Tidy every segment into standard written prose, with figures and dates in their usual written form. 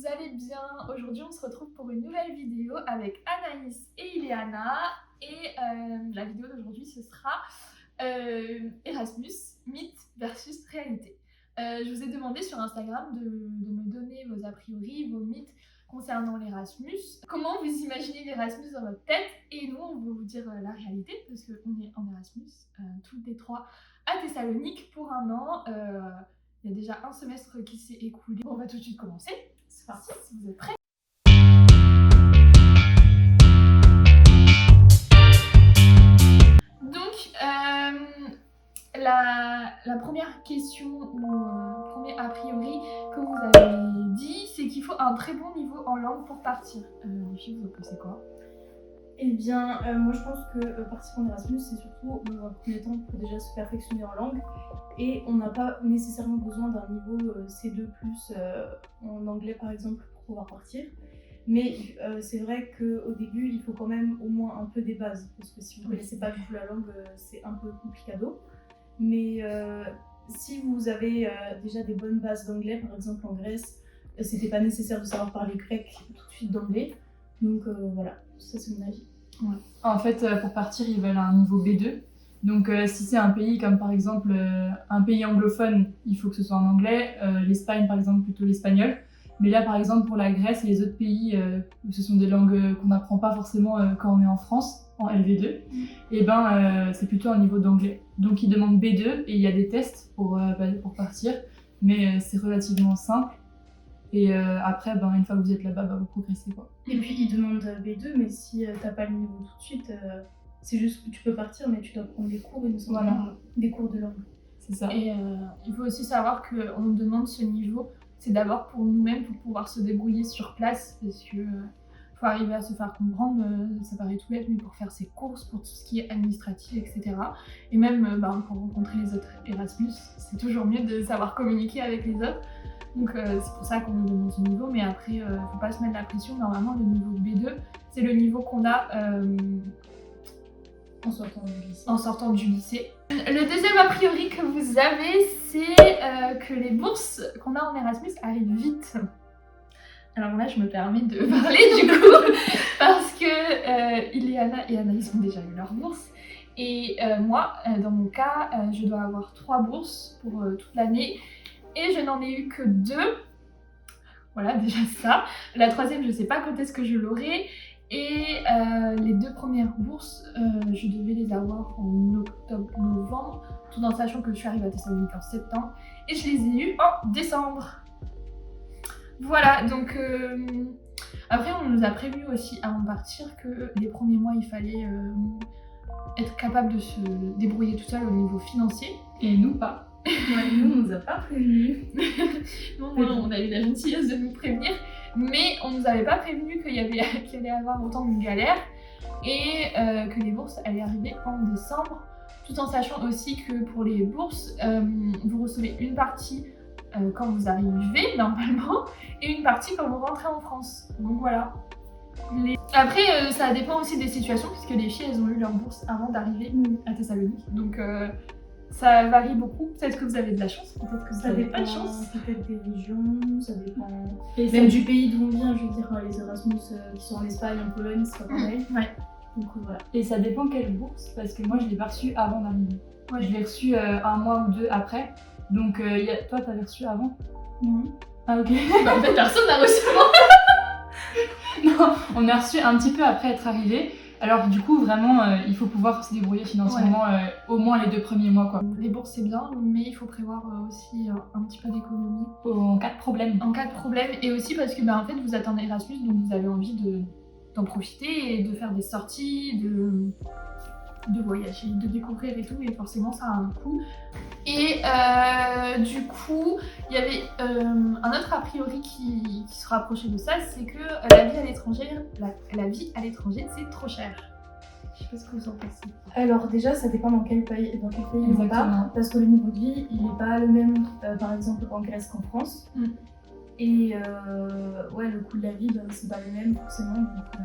vous allez bien. Aujourd'hui, on se retrouve pour une nouvelle vidéo avec Anaïs et Ileana. Et la vidéo d'aujourd'hui, ce sera Erasmus, mythe versus réalité. Je vous ai demandé sur Instagram de me donner vos a priori, vos mythes concernant l'Erasmus. Comment vous imaginez l'Erasmus dans votre tête? Et nous, on va vous dire la réalité, parce qu'on est en Erasmus, toutes les trois à Thessalonique pour un an. Il y a déjà un semestre qui s'est écoulé. On va tout de suite commencer. C'est parti, si vous êtes prêts. Donc, la première question ou premier a priori que vous avez dit, c'est qu'il faut un très bon niveau en langue pour partir. Les filles, vous en pensez quoi? Eh bien, moi je pense que partir en Erasmus, c'est surtout dans un premier temps pour déjà se perfectionner en langue. Et on n'a pas nécessairement besoin d'un niveau C2+, en anglais par exemple, pour pouvoir partir. Mais c'est vrai qu'au début, il faut quand même au moins un peu des bases. Parce que si vous ne connaissez pas du tout la langue, c'est un peu complicado. Mais si vous avez déjà des bonnes bases d'anglais, par exemple en Grèce, c'était pas nécessaire de savoir parler grec tout de suite d'anglais. Donc voilà, ça c'est mon avis. Ouais. En fait, pour partir, ils veulent un niveau B2. Donc, si c'est un pays comme par exemple un pays anglophone, il faut que ce soit en anglais. L'Espagne, par exemple, plutôt l'espagnol. Mais là, par exemple, pour la Grèce et les autres pays, ce sont des langues qu'on n'apprend pas forcément quand on est en France, en LV2. Et ben, c'est plutôt un niveau d'anglais. Donc, ils demandent B2 et il y a des tests pour partir. Mais c'est relativement simple. Et après, une fois que vous êtes là-bas, vous progressez, quoi. Et puis ils demandent B2, mais si t'as pas le niveau tout de suite, c'est juste que tu peux partir, mais tu dois prendre des cours, des cours de langue. C'est ça. Et il faut aussi savoir qu'on demande ce niveau, c'est d'abord pour nous-mêmes, pour pouvoir se débrouiller sur place, parce que faut arriver à se faire comprendre, ça paraît tout bête, mais pour faire ses courses, pour tout ce qui est administratif, etc. Et même pour rencontrer les autres Erasmus, c'est toujours mieux de savoir communiquer avec les autres. Donc c'est pour ça qu'on nous demande ce niveau, mais après, faut pas se mettre la pression. Normalement, le niveau B2, c'est le niveau qu'on a en sortant du lycée. Le deuxième a priori que vous avez, c'est que les bourses qu'on a en Erasmus arrivent vite. Alors là, je me permets de parler du coup, parce que Ileana et Anaïs ont déjà eu leur bourse. Et moi, dans mon cas, je dois avoir 3 bourses pour toute l'année. Et je n'en ai eu que 2. Voilà, déjà ça. La troisième, je ne sais pas quand est-ce que je l'aurai. Et les 2 premières bourses, je devais les avoir en octobre-novembre, tout en sachant que je suis arrivée à Thessalonique en septembre. Et je les ai eues en décembre. Voilà, donc après on nous a prévenu aussi avant de partir que les premiers mois, il fallait être capable de se débrouiller tout seul au niveau financier. Et nous, pas. Ouais, nous, on nous a pas prévenus. Non, on a eu la gentillesse de nous prévenir, mais on nous avait pas prévenu qu'il allait y avoir autant de galères et que les bourses allaient arriver en décembre, tout en sachant aussi que pour les bourses, vous recevez une partie quand vous arrivez normalement et une partie quand vous rentrez en France. Donc voilà. Après, ça dépend aussi des situations, puisque les filles, elles ont eu leur bourse avant d'arriver à Thessalonique. Donc ça varie beaucoup. Peut-être que vous avez de la chance, peut-être que vous n'avez pas de chance. Peut-être des régions, ça dépend. Et même du pays d'où on vient, je veux dire, les Erasmus qui sont en Espagne, en Pologne, c'est pas pareil. Ouais. Donc voilà. Et ça dépend quelle bourse, parce que moi je l'ai pas reçue avant d'arriver. Ouais. Je l'ai reçue un mois ou 2 après. Donc toi t'avais reçu avant? Non. Ah ok. En fait, personne n'a reçu. Non, on a reçu un petit peu après être arrivé. Alors du coup vraiment il faut pouvoir se débrouiller financièrement au moins les 2 premiers mois, quoi. Les bourses c'est bien, mais il faut prévoir aussi un petit peu d'économie. En cas de problème. En cas de problème, et aussi parce que en fait vous êtes en Erasmus, donc vous avez envie d'en profiter et de faire des sorties, de voyager, de découvrir et tout, et forcément ça a un coût. Et du coup, il y avait un autre a priori qui se rapprochait de ça, c'est que la vie à l'étranger, c'est trop cher. Je sais pas ce que vous en pensez. Alors déjà, ça dépend dans quel pays on part, parce que le niveau de vie, il n'est pas le même, par exemple, en Grèce qu'en France. Et le coût de la vie, c'est pas le même forcément. Donc,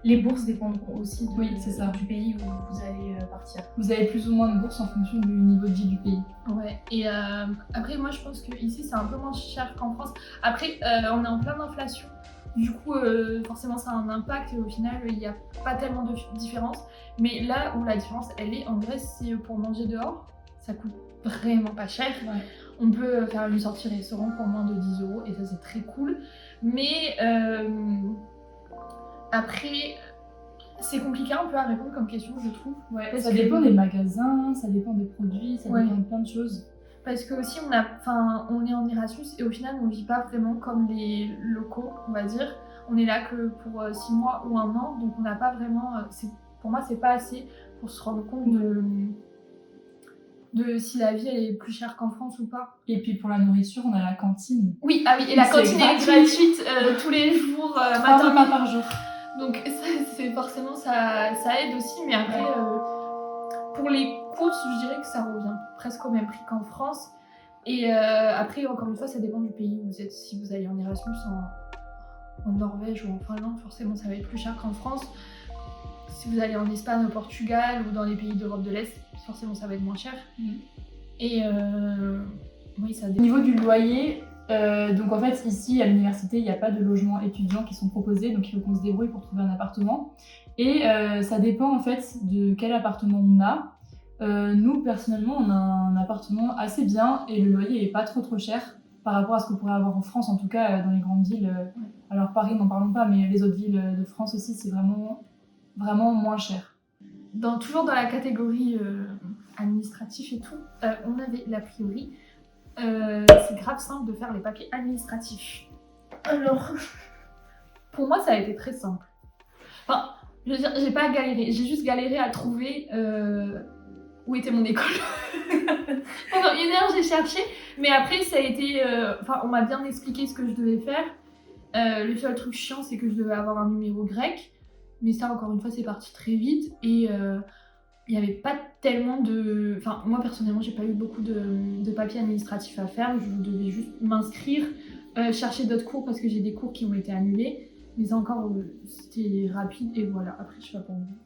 les bourses dépendront aussi Oui, c'est ça. du pays où vous allez partir. Vous avez plus ou moins de bourses en fonction du niveau de vie du pays. Ouais, et après moi je pense que ici c'est un peu moins cher qu'en France. Après on est en pleine inflation, du coup forcément ça a un impact et au final il n'y a pas tellement de différence. Mais là où la différence elle est en Grèce, c'est pour manger dehors, ça coûte vraiment pas cher. Ouais. On peut faire une sortie restaurant pour moins de 10 € et ça c'est très cool. Mais après c'est compliqué un peu à répondre comme question je trouve. Ouais, Parce ça que- dépend des magasins, ça dépend des produits, ça Ouais. dépend de plein de choses. Parce que aussi on est en Erasmus et au final on vit pas vraiment comme les locaux, on va dire. On est là que pour 6 mois ou 1 an, donc on n'a pas vraiment. Pour moi c'est pas assez pour se rendre compte de si la vie elle est plus chère qu'en France ou pas. Et puis pour la nourriture, on a la cantine. Oui, ah oui, et la C'est cantine est gratuit. gratuite tous les jours, 3 matin, repas midi. par jour. Donc c'est forcément ça aide aussi, mais après pour les courses, je dirais que ça revient presque au même prix qu'en France. Et après, encore une fois, ça dépend du pays où vous êtes. Si vous allez en Erasmus en Norvège ou en Finlande, forcément ça va être plus cher qu'en France. Si vous allez en Espagne, au Portugal ou dans les pays d'Europe de l'Est, forcément ça va être moins cher. Et oui, ça Au dépend. niveau du loyer, donc en fait ici à l'université il n'y a pas de logements étudiants qui sont proposés, donc il faut qu'on se débrouille pour trouver un appartement. Et ça dépend en fait de quel appartement on a. Nous personnellement on a un appartement assez bien et le loyer est pas trop cher par rapport à ce qu'on pourrait avoir en France, en tout cas dans les grandes villes. Alors Paris n'en parlons pas, mais les autres villes de France aussi c'est vraiment moins cher. Toujours dans la catégorie administratif et tout, on avait l'a priori. C'est grave simple de faire les papiers administratifs. Alors, pour moi, ça a été très simple. Enfin, je veux dire, j'ai pas galéré, j'ai juste galéré à trouver où était mon école. Pendant 1 heure, j'ai cherché, mais après, ça a été. On m'a bien expliqué ce que je devais faire. Le seul truc chiant, c'est que je devais avoir un numéro grec, mais ça, encore une fois, c'est parti très vite et. Il n'y avait pas tellement de... Enfin, moi personnellement, j'ai pas eu beaucoup de papiers administratifs à faire. Je devais juste m'inscrire, chercher d'autres cours parce que j'ai des cours qui ont été annulés. Mais ça encore, c'était rapide et voilà. Après, je sais pas pour vous.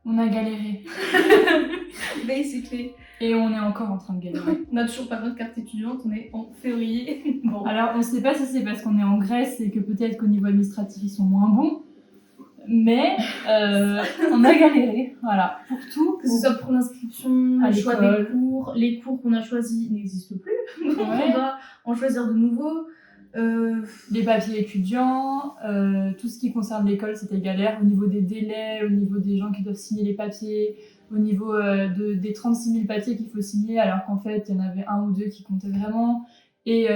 On a galéré Basically. et on est encore en train de galérer. On n'a toujours pas notre carte étudiante, on est en février. Bon. Alors, on ne sait pas si c'est parce qu'on est en Grèce et que peut-être qu'au niveau administratif, ils sont moins bons. Mais on a galéré, voilà, pour tout. Que ce soit pour l'inscription, À le choix l'école. des cours, les cours qu'on a choisis n'existent plus. Donc Ouais. on doit en choisir de nouveaux. Les papiers étudiants, tout ce qui concerne l'école, c'était galère. Au niveau des délais, au niveau des gens qui doivent signer les papiers, au niveau des 36 000 papiers qu'il faut signer, alors qu'en fait, il y en avait 1 ou 2 qui comptaient vraiment. Et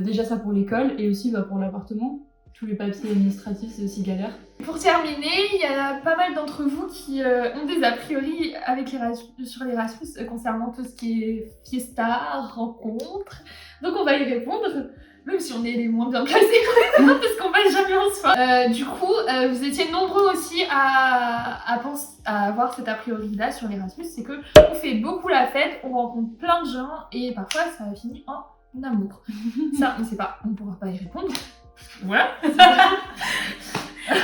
déjà ça pour l'école, et aussi pour l'appartement. Tous les papiers administratifs, c'est aussi galère. Pour terminer, il y a pas mal d'entre vous qui ont des a priori sur l'Erasmus concernant tout ce qui est fiesta, rencontres. Donc on va y répondre, même si on est les moins bien placés parce qu'on va jamais en soirée. Du coup, vous étiez nombreux aussi à avoir cet a priori-là sur l'Erasmus, c'est que on fait beaucoup la fête, on rencontre plein de gens et parfois ça finit en amour. Ça, on sait pas, on pourra pas y répondre. Voilà.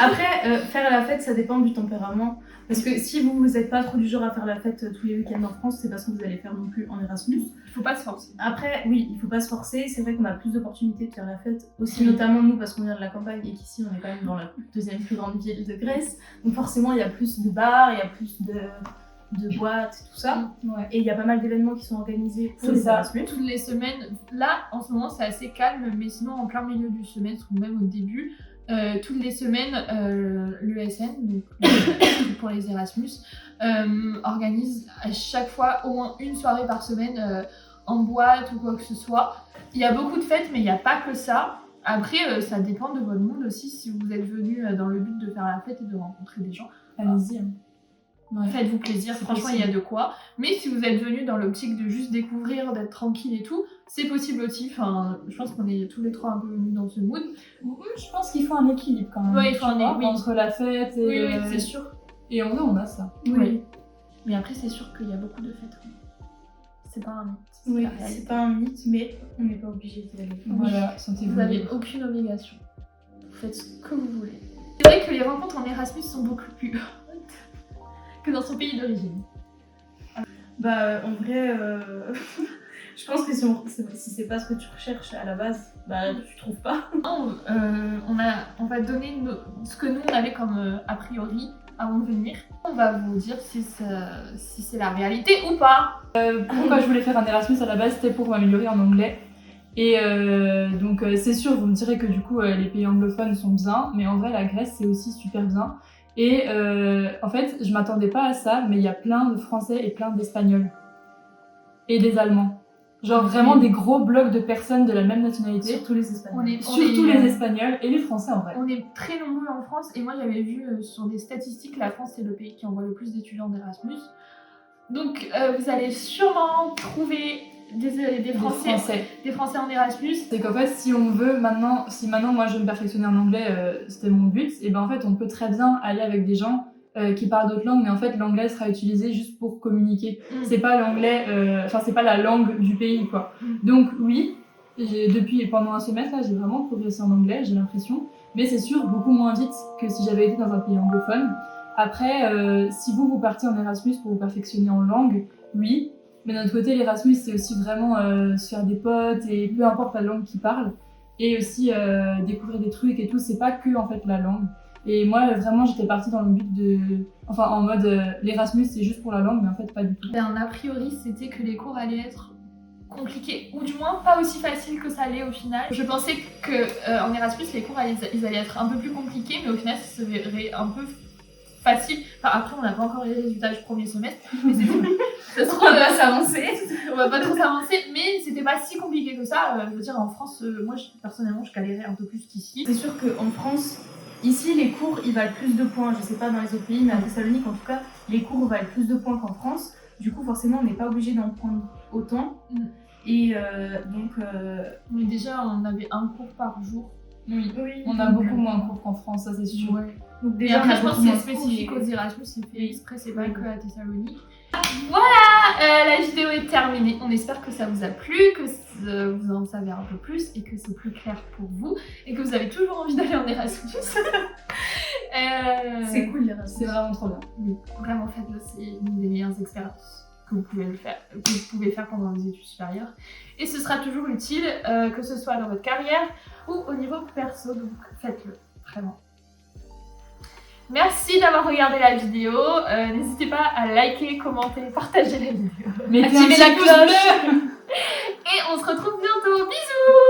Après, faire la fête, ça dépend du tempérament. Parce que si vous n'êtes pas trop du genre à faire la fête tous les week-ends en France, c'est pas ce que vous allez faire non plus en Erasmus. Il faut pas se forcer. Après, oui, il faut pas se forcer. C'est vrai qu'on a plus d'opportunités de faire la fête. Aussi, Oui. notamment nous, parce qu'on vient de la campagne et qu'ici, on est quand même dans la 2e plus grande ville de Grèce. Donc forcément, il y a plus de bars, il y a plus de boîtes, tout ça. Ouais. Et il y a pas mal d'événements qui sont organisés pour C'est les ça. Erasmus. Toutes les semaines, là en ce moment c'est assez calme, mais sinon en plein milieu du semestre ou même au début, toutes les semaines, l'ESN, donc pour les Erasmus, organise à chaque fois au moins une soirée par semaine en boîte ou quoi que ce soit. Il y a beaucoup de fêtes, mais il n'y a pas que ça. Après, ça dépend de votre mood aussi, si vous êtes venu dans le but de faire la fête et de rencontrer des gens. Allez-y. Hein. Ouais. Faites-vous plaisir, C'est franchement il y a de quoi. Mais si vous êtes venu dans l'optique de juste découvrir, d'être tranquille et tout, c'est possible aussi. Enfin, je pense qu'on est tous les trois un peu venus dans ce mood. Je pense qu'il faut un équilibre quand même. Ouais, il faut tu un vois, équilibre. entre la fête et... Oui, c'est sûr. Et en vrai, on a ça. Oui. Mais après, c'est sûr qu'il y a beaucoup de fêtes. C'est pas un mythe. c'est Oui, la réalité. c'est pas un mythe, mais on n'est pas obligé d'y aller. Voilà, sentez-vous Vous n'avez libre. aucune obligation. Vous faites ce que vous voulez. C'est vrai que les rencontres en Erasmus sont beaucoup plus que dans son pays d'origine. Bah en vrai, je pense que si c'est pas ce que tu recherches à la base, bah tu trouves pas. On va donner ce que nous on avait comme a priori avant de venir. On va vous dire si c'est la réalité ou pas. Pourquoi je voulais faire un Erasmus à la base, c'était pour m'améliorer en anglais. Et donc c'est sûr, vous me direz que du coup les pays anglophones sont bien, mais en vrai la Grèce c'est aussi super bien. Et en fait, je m'attendais pas à ça, mais il y a plein de Français et plein d'Espagnols. Et des Allemands. Genre vraiment des gros blocs de personnes de la même nationalité. Surtout les Espagnols. Surtout les Espagnols et les Français en vrai. On est très nombreux en France et moi j'avais vu sur des statistiques, la France c'est le pays qui envoie le plus d'étudiants d'Erasmus. Donc vous allez sûrement trouver des Français en Erasmus. C'est qu'en fait, si maintenant moi je veux me perfectionner en anglais, c'était mon but, et ben en fait on peut très bien aller avec des gens qui parlent d'autres langues, mais en fait l'anglais sera utilisé juste pour communiquer. C'est pas l'anglais, c'est pas la langue du pays quoi. Donc oui, pendant un semestre là, j'ai vraiment progressé en anglais, j'ai l'impression, mais c'est sûr beaucoup moins vite que si j'avais été dans un pays anglophone. Après, si vous partez en Erasmus pour vous perfectionner en langue, oui. Mais d'un autre côté, l'Erasmus, c'est aussi vraiment se faire des potes et peu importe la langue qu'ils parlent. Et aussi découvrir des trucs et tout. C'est pas que en fait la langue. Et moi, vraiment, j'étais partie dans le but en mode l'Erasmus, c'est juste pour la langue, mais en fait, pas du tout. A priori, c'était que les cours allaient être compliqués, ou du moins pas aussi faciles que ça allait au final. Je pensais qu'en Erasmus, les cours ils allaient être un peu plus compliqués, mais au final, ça serait un peu facile. Enfin, après, on n'a pas encore les résultats du premier semestre, mais ça se trouve, on va pas s'avancer. On va pas trop s'avancer, mais c'était pas si compliqué que ça. Je veux dire, en France, moi, personnellement, je galérais un peu plus qu'ici. C'est sûr qu'en France, ici, les cours, ils valent plus de points. Je sais pas dans les autres pays, mais à Thessalonique, en tout cas, les cours valent plus de points qu'en France. Du coup, forcément, on n'est pas obligé d'en prendre autant. Et donc... Mais déjà, on avait un cours par jour. Oui. On a beaucoup moins de cours qu'en France, ça c'est sûr. Ouais. Donc déjà, après, je pense que c'est spécifique aux Erasmus, c'est fait exprès, c'est pas que à Thessalonique. Voilà, la vidéo est terminée. On espère que ça vous a plu, que vous en savez un peu plus et que c'est plus clair pour vous et que vous avez toujours envie d'aller en Erasmus. C'est cool l'Erasmus. C'est vraiment trop bien. Oui, vraiment faites-le, c'est une des meilleures expériences que vous pouvez faire pendant vos études supérieures. Et ce sera toujours utile, que ce soit dans votre carrière ou au niveau perso, donc faites-le, vraiment. Merci d'avoir regardé la vidéo. N'hésitez pas à liker, commenter, partager la vidéo. Activez la cloche. Et on se retrouve bientôt. Bisous!